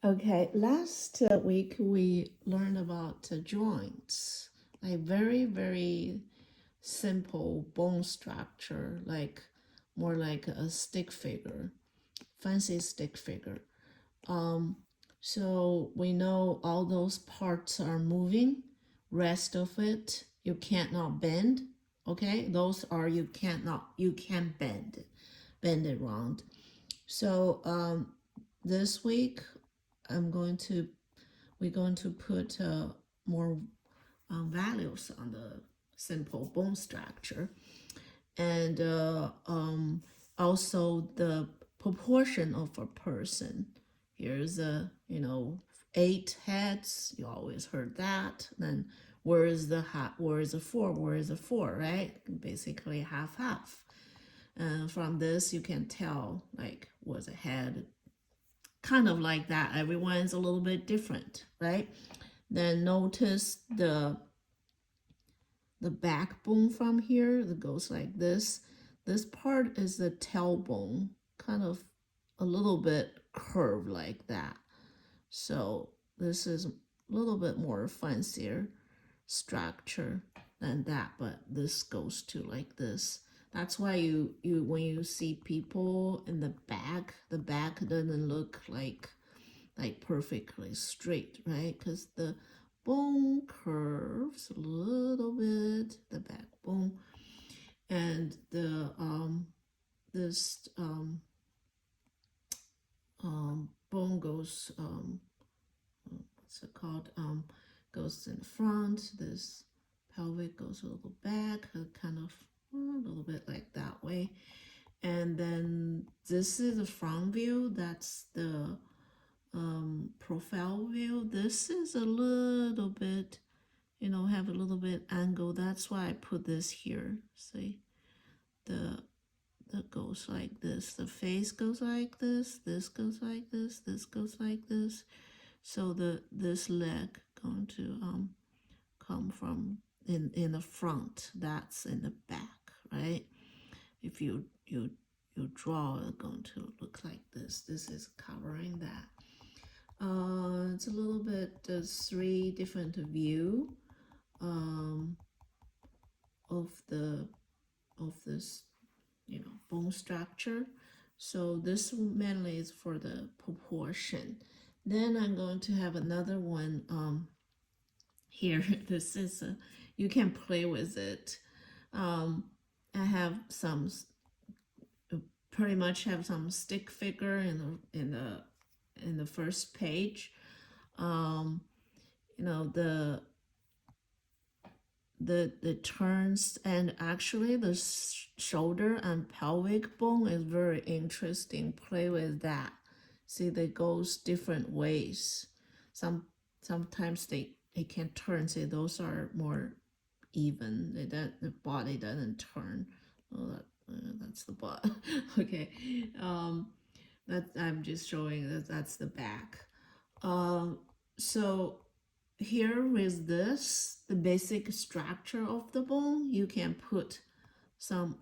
Okay, last week we learned about joints, like very simple bone structure, like more like a stick figure, fancy stick figure. Um, so we know all those parts are moving. Rest of it you can't not bend. Okay, those are you can't bend it around. So this week I'm going to we're going to put more values on the simple bone structure and also the proportion of a person. Here's eight heads. You always heard that. Then where is the where is the four? Where is the four? Right? Basically half half. And from this you can tell like was a head, kind of like that. Everyone's a little bit different, right? Then notice the backbone from here that goes like this. This part is the tailbone, kind of a little bit curved like that. So this is a little bit more fancier structure than that, but this goes to like this. That's why you when you see people in the back doesn't look like perfectly straight, right? Because the bone curves a little bit, the backbone, and the this bone goes what's it called goes in front. This pelvic goes a little back, kind of a little bit like that way. And then this is the front view. That's the profile view. This is a little bit, have a little bit angle. That's why I put this here. See, the that goes like this. The face goes like this. This goes like this. This goes like this. So this leg going to come from in the front. That's in the back, right? If you draw, it's going to look like this. This is covering that. It's a little bit three different view um, of this bone structure. So this mainly is for the proportion. Then I'm going to have another one here. This is you can play with it. I have some pretty much have some stick figure in the first page. Um, the turns, and actually the shoulder and pelvic bone is very interesting. Play with that. See, they goes different ways. Sometimes they can turn. See, those are more even. The body doesn't turn. Oh, that's the butt. Okay. That I'm just showing that's the back. So here with this, the basic structure of the bone, you can put some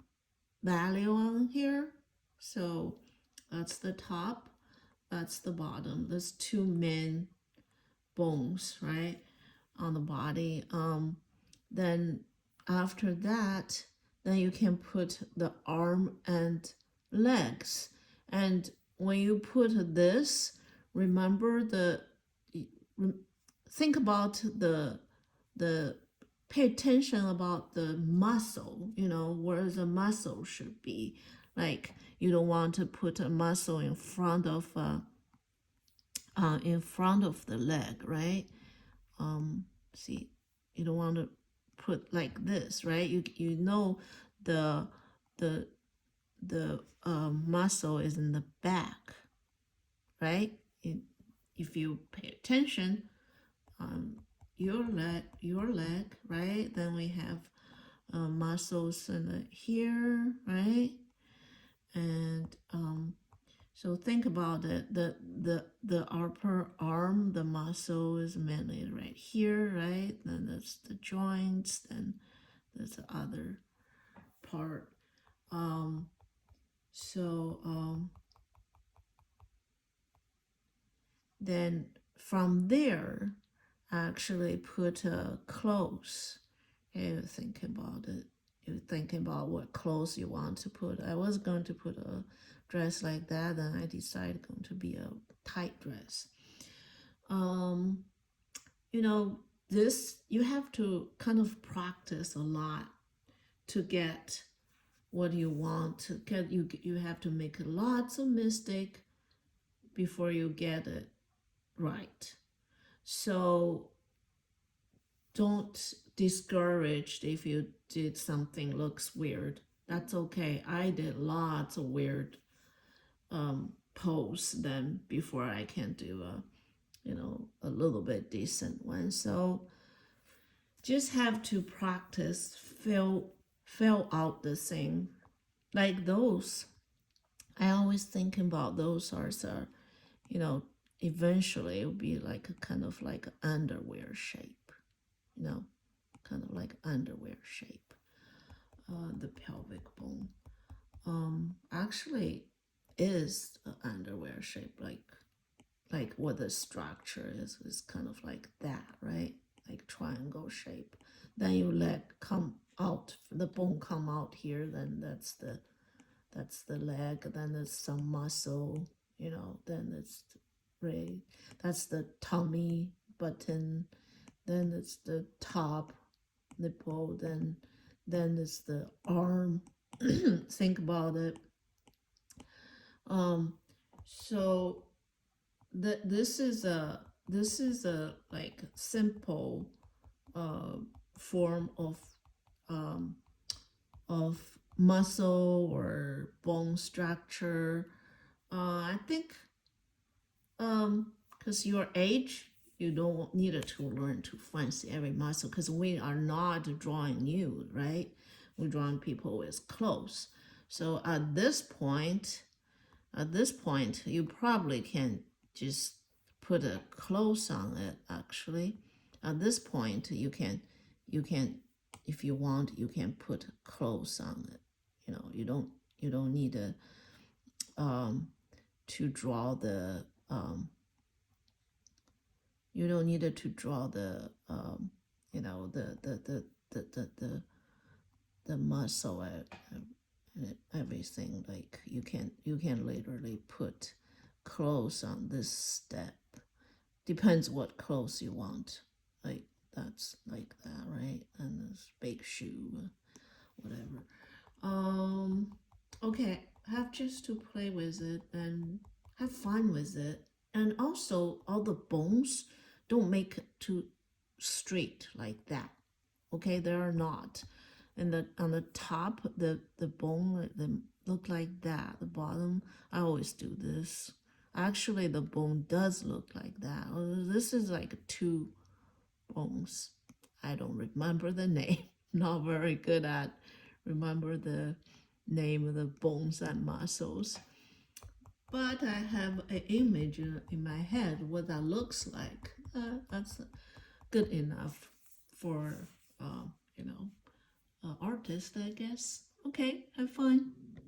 value on here. So that's the top, that's the bottom. There's two main bones, right, on the body. Then after that, then you can put the arm and legs. And when you put this, remember think about the pay attention about the muscle, where the muscle should be. Like you don't want to put a muscle in front of the leg, right? See, you don't want to put like this, right? You know the the muscle is in the back, right? If you pay attention on your leg, right? Then we have muscles in the here, right? And so think about it. The upper arm, the muscle is mainly right here, right? Then that's the joints, then that's the other part. So Then from there, actually put clothes. You think about it. You think about what clothes you want to put. I was going to put a dress like that, and I decided going to be a tight dress. Um, you know, this you have to kind of practice a lot to get what you want to get. You have to make lots of mistake before you get it right. So don't discouraged if you did something looks weird. That's okay. I did lots of weird pose then before I can do a little bit decent one. So just have to practice, fill out the thing. Like those. I always think about those are you know, eventually it'll be like a kind of like underwear shape, you know, kind of like underwear shape. The pelvic bone actually is an underwear shape, like what the structure is kind of like that, right? Like triangle shape. Then you let come out, the bone come out here, then that's the leg, then there's some muscle, then it's right, that's the tummy button, then it's the top nipple, then it's the arm. Think about it. So this is a like simple form um, of muscle or bone structure. I think because your age, you don't need to learn to fancy every muscle because we are not drawing you, right? We're drawing people with clothes. So at this point, you probably can just put a close on it. Actually, at this point, you can, if you want, you can put close on it. You don't need to draw the you don't need to draw the you know the muscle and everything. Like you can literally put clothes on this step. Depends what clothes you want. Like that's like that, right? And this big shoe, whatever. Okay, have just to play with it and have fun with it. And also, all the bones don't make it too straight like that. Okay, they are not. And on the top, the bone the look like that. The bottom, I always do this. Actually, the bone does look like that. This is like two bones. I don't remember the name. Not very good at remember the name of the bones and muscles. But I have an image in my head what that looks like. That's good enough for you know artist, I guess. Okay, have fun.